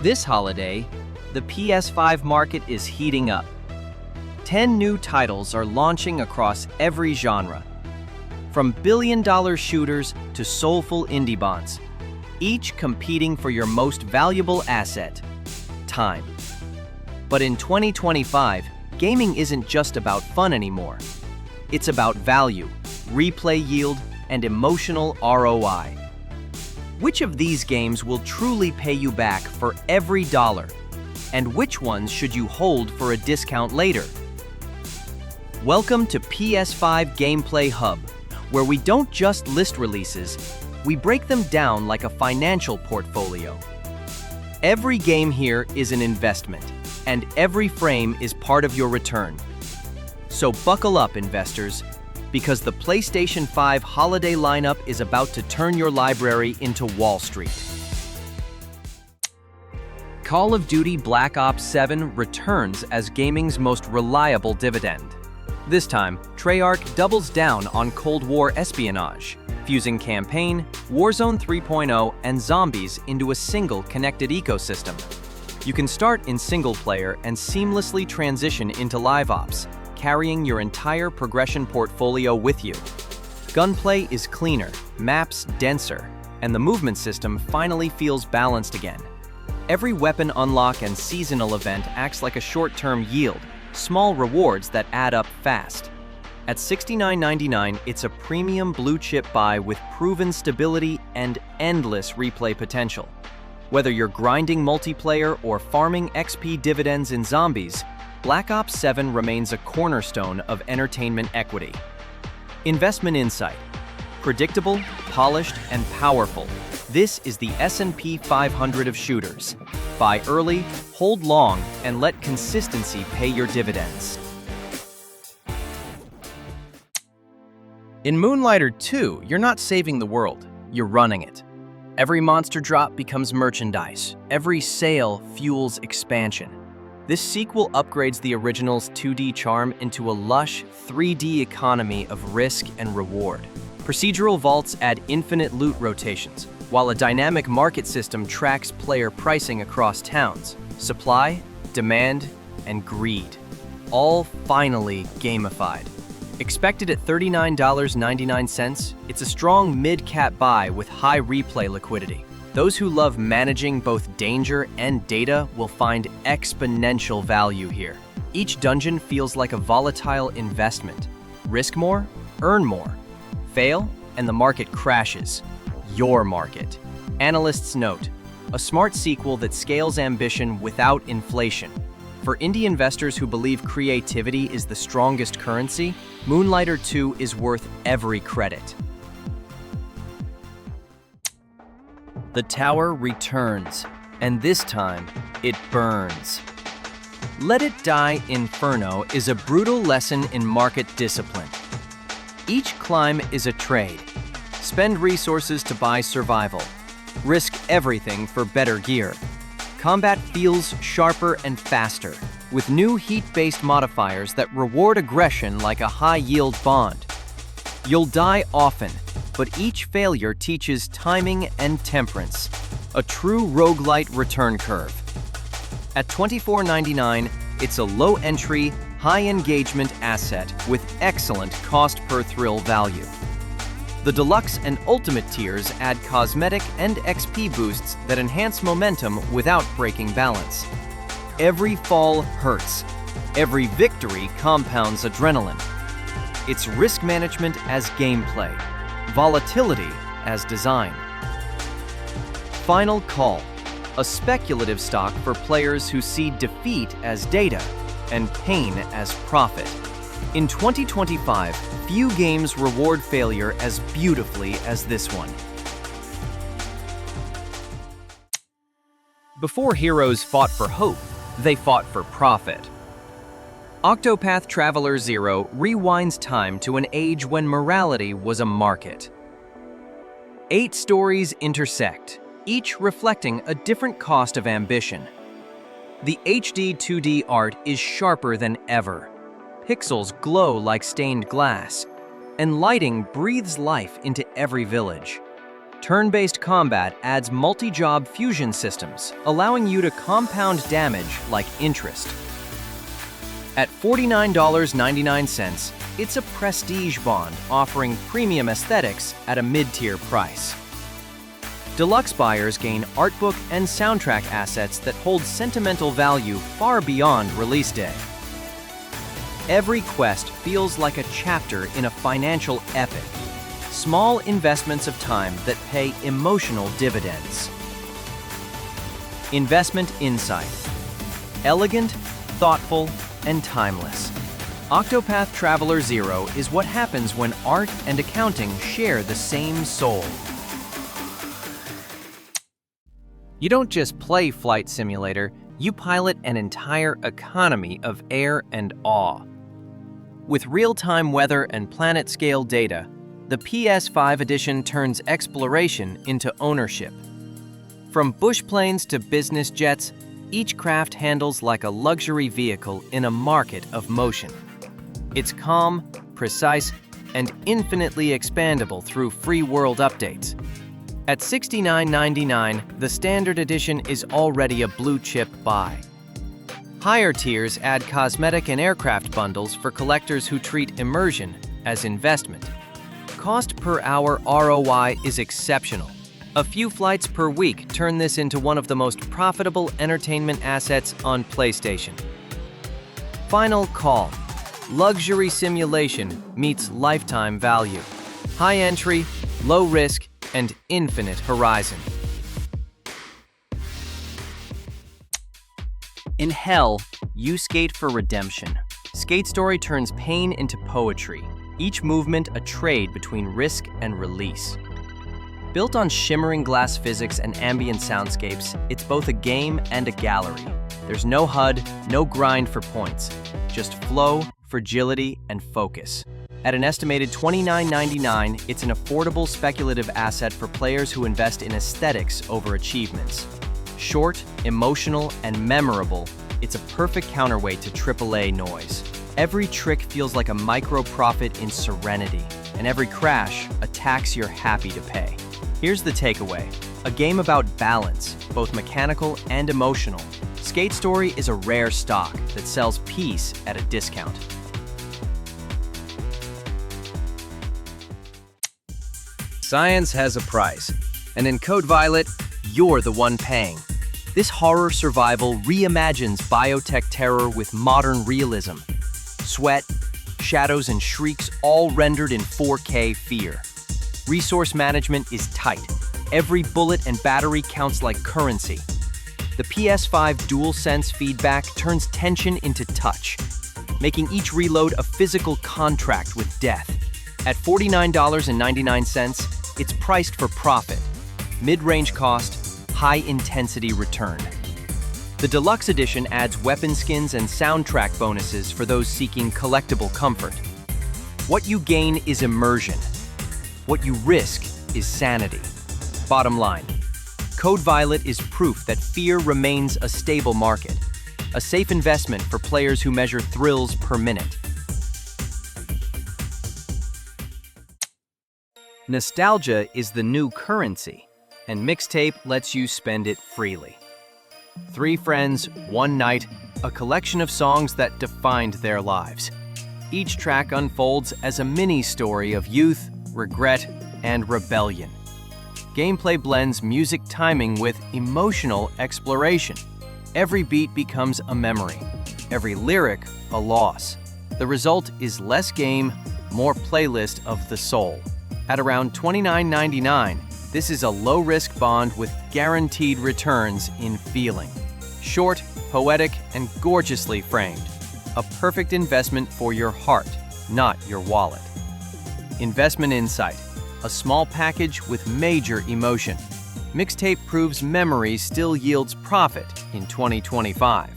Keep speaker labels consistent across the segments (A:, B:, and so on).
A: This holiday, the PS5 market is heating up. 10 new titles are launching across every genre, from billion-dollar shooters to soulful indie bonds, each competing for your most valuable asset, time. But in 2025, gaming isn't just about fun anymore. It's about value, replay yield, and emotional ROI. Which of these games will truly pay you back for every dollar? And which ones should you hold for a discount later? Welcome to PS5 Gameplay Hub, where we don't just list releases, we break them down like a financial portfolio. Every game here is an investment, and every frame is part of your return. So buckle up, investors, because the PlayStation 5 holiday lineup is about to turn your library into Wall Street. Call of Duty Black Ops 7 returns as gaming's most reliable dividend. This time, Treyarch doubles down on Cold War espionage, fusing campaign, Warzone 3.0, and zombies into a single connected ecosystem. You can start in single player and seamlessly transition into live ops, carrying your entire progression portfolio with you. Gunplay is cleaner, maps denser, and the movement system finally feels balanced again. Every weapon unlock and seasonal event acts like a short-term yield, small rewards that add up fast. At $69.99, it's a premium blue-chip buy with proven stability and endless replay potential. Whether you're grinding multiplayer or farming XP dividends in zombies, Black Ops 7 remains a cornerstone of entertainment equity. Investment insight. Predictable, polished, and powerful. This is the S&P 500 of shooters. Buy early, hold long, and let consistency pay your dividends. In Moonlighter 2, you're not saving the world, you're running it. Every monster drop becomes merchandise. Every sale fuels expansion. This sequel upgrades the original's 2D charm into a lush, 3D economy of risk and reward. Procedural vaults add infinite loot rotations, while a dynamic market system tracks player pricing across towns. Supply, demand, and greed. All finally gamified. Expected at $39.99, it's a strong mid-cap buy with high replay liquidity. Those who love managing both danger and data will find exponential value here. Each dungeon feels like a volatile investment. Risk more, earn more. Fail, and the market crashes. Your market. Analysts note, a smart sequel that scales ambition without inflation. For indie investors who believe creativity is the strongest currency, Moonlighter 2 is worth every credit. The tower returns, and this time, it burns. Let It Die Inferno is a brutal lesson in market discipline. Each climb is a trade. Spend resources to buy survival. Risk everything for better gear. Combat feels sharper and faster, with new heat-based modifiers that reward aggression like a high-yield bond. You'll die often, but each failure teaches timing and temperance, a true roguelite return curve. At $24.99, it's a low-entry, high-engagement asset with excellent cost-per-thrill value. The Deluxe and Ultimate tiers add cosmetic and XP boosts that enhance momentum without breaking balance. Every fall hurts. Every victory compounds adrenaline. It's risk management as gameplay. Volatility as design. Final Call, a speculative stock for players who see defeat as data and pain as profit. In 2025, few games reward failure as beautifully as this one. Before heroes fought for hope, they fought for profit. Octopath Traveler 0 rewinds time to an age when morality was a market. 8 stories intersect, each reflecting a different cost of ambition. The HD 2D art is sharper than ever. Pixels glow like stained glass, and lighting breathes life into every village. Turn-based combat adds multi-job fusion systems, allowing you to compound damage like interest. At $49.99, it's a prestige bond offering premium aesthetics at a mid-tier price. Deluxe buyers gain artbook and soundtrack assets that hold sentimental value far beyond release day. Every quest feels like a chapter in a financial epic. Small investments of time that pay emotional dividends. Investment insight. Elegant, thoughtful, and timeless. Octopath Traveler 0 is what happens when art and accounting share the same soul. You don't just play Flight Simulator, you pilot an entire economy of air and awe. With real-time weather and planet-scale data, the PS5 edition turns exploration into ownership. From bush planes to business jets, each craft handles like a luxury vehicle in a market of motion. It's calm, precise, and infinitely expandable through free world updates. At $69.99, the standard edition is already a blue-chip buy. Higher tiers add cosmetic and aircraft bundles for collectors who treat immersion as investment. Cost per hour ROI is exceptional. A few flights per week turn this into one of the most profitable entertainment assets on PlayStation. Final call. Luxury simulation meets lifetime value. High entry, low risk, and infinite horizon. In Hell, you skate for redemption. Skate Story turns pain into poetry. Each movement a trade between risk and release. Built on shimmering glass physics and ambient soundscapes, it's both a game and a gallery. There's no HUD, no grind for points, just flow, fragility, and focus. At an estimated $29.99, it's an affordable speculative asset for players who invest in aesthetics over achievements. Short, emotional, and memorable, it's a perfect counterweight to AAA noise. Every trick feels like a micro-profit in serenity, and every crash a tax you're happy to pay. Here's the takeaway. A game about balance, both mechanical and emotional. Skate Story is a rare stock that sells peace at a discount. Science has a price, and in Code Violet, you're the one paying. This horror survival reimagines biotech terror with modern realism. Sweat, shadows, and shrieks all rendered in 4K fear. Resource management is tight. Every bullet and battery counts like currency. The PS5 DualSense feedback turns tension into touch, making each reload a physical contract with death. At $49.99, it's priced for profit. Mid-range cost, high-intensity return. The Deluxe Edition adds weapon skins and soundtrack bonuses for those seeking collectible comfort. What you gain is immersion. What you risk is sanity. Bottom line, Code Violet is proof that fear remains a stable market, a safe investment for players who measure thrills per minute. Nostalgia is the new currency, and Mixtape lets you spend it freely. 3 friends, 1 night, a collection of songs that defined their lives. Each track unfolds as a mini-story of youth, regret, and rebellion. Gameplay blends music timing with emotional exploration. Every beat becomes a memory, every lyric a loss. The result is less game, more playlist of the soul. At around $29.99, this is a low-risk bond with guaranteed returns in feeling. Short, poetic, and gorgeously framed. A perfect investment for your heart, not your wallet. Investment insight. A small package with major emotion. Mixtape proves memory still yields profit in 2025.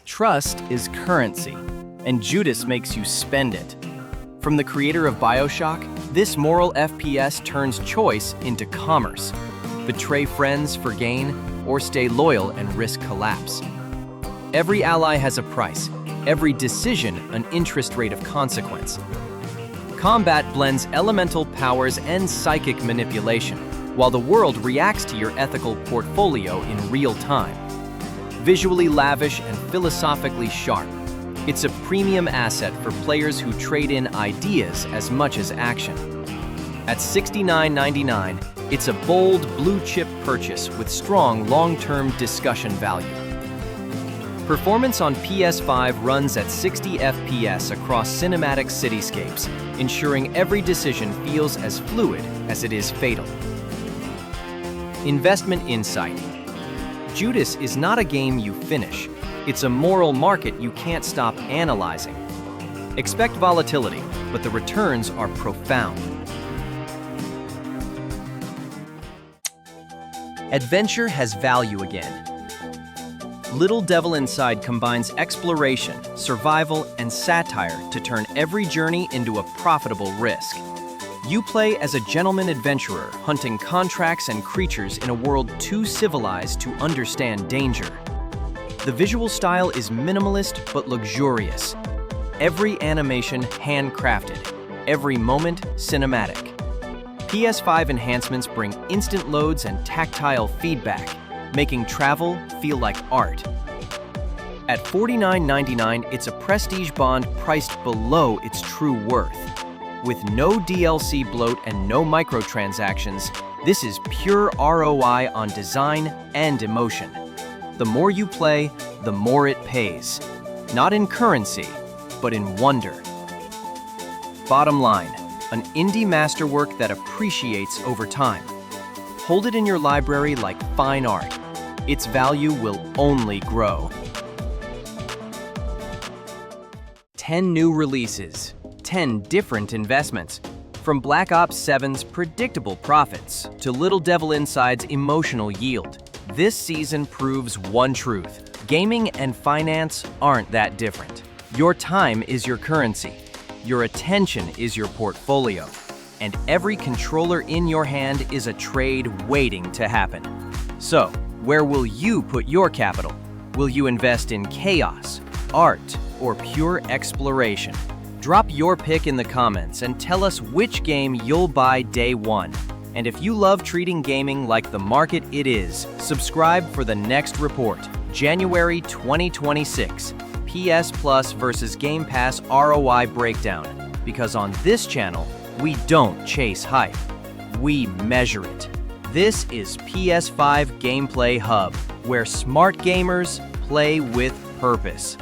A: Trust is currency, and Judas makes you spend it. From the creator of BioShock, this moral FPS turns choice into commerce. Betray friends for gain, or stay loyal and risk collapse. Every ally has a price, every decision an interest rate of consequence. Combat blends elemental powers and psychic manipulation, while the world reacts to your ethical portfolio in real time. Visually lavish and philosophically sharp, it's a premium asset for players who trade in ideas as much as action. At $69.99, it's a bold blue-chip purchase with strong long-term discussion value. Performance on PS5 runs at 60 FPS across cinematic cityscapes, ensuring every decision feels as fluid as it is fatal. Investment insight. Judas is not a game you finish. It's a moral market you can't stop analyzing. Expect volatility, but the returns are profound. Adventure has value again. Little Devil Inside combines exploration, survival, and satire to turn every journey into a profitable risk. You play as a gentleman adventurer hunting contracts and creatures in a world too civilized to understand danger. The visual style is minimalist but luxurious. Every animation handcrafted, every moment cinematic. PS5 enhancements bring instant loads and tactile feedback, making travel feel like art. At $49.99, it's a prestige bond priced below its true worth. With no DLC bloat and no microtransactions, this is pure ROI on design and emotion. The more you play, the more it pays. Not in currency, but in wonder. Bottom line, an indie masterwork that appreciates over time. Hold it in your library like fine art. Its value will only grow. 10 new releases, 10 different investments. From Black Ops 7's predictable profits to Little Devil Inside's emotional yield, this season proves one truth: gaming and finance aren't that different. Your time is your currency. Your attention is your portfolio. And every controller in your hand is a trade waiting to happen. So, where will you put your capital? Will you invest in chaos, art, or pure exploration? Drop your pick in the comments and tell us which game you'll buy day one. And if you love treating gaming like the market it is, subscribe for the next report, January 2026, PS Plus versus Game Pass ROI breakdown. Because on this channel, we don't chase hype, we measure it. This is PS5 Gameplay Hub, where smart gamers play with purpose.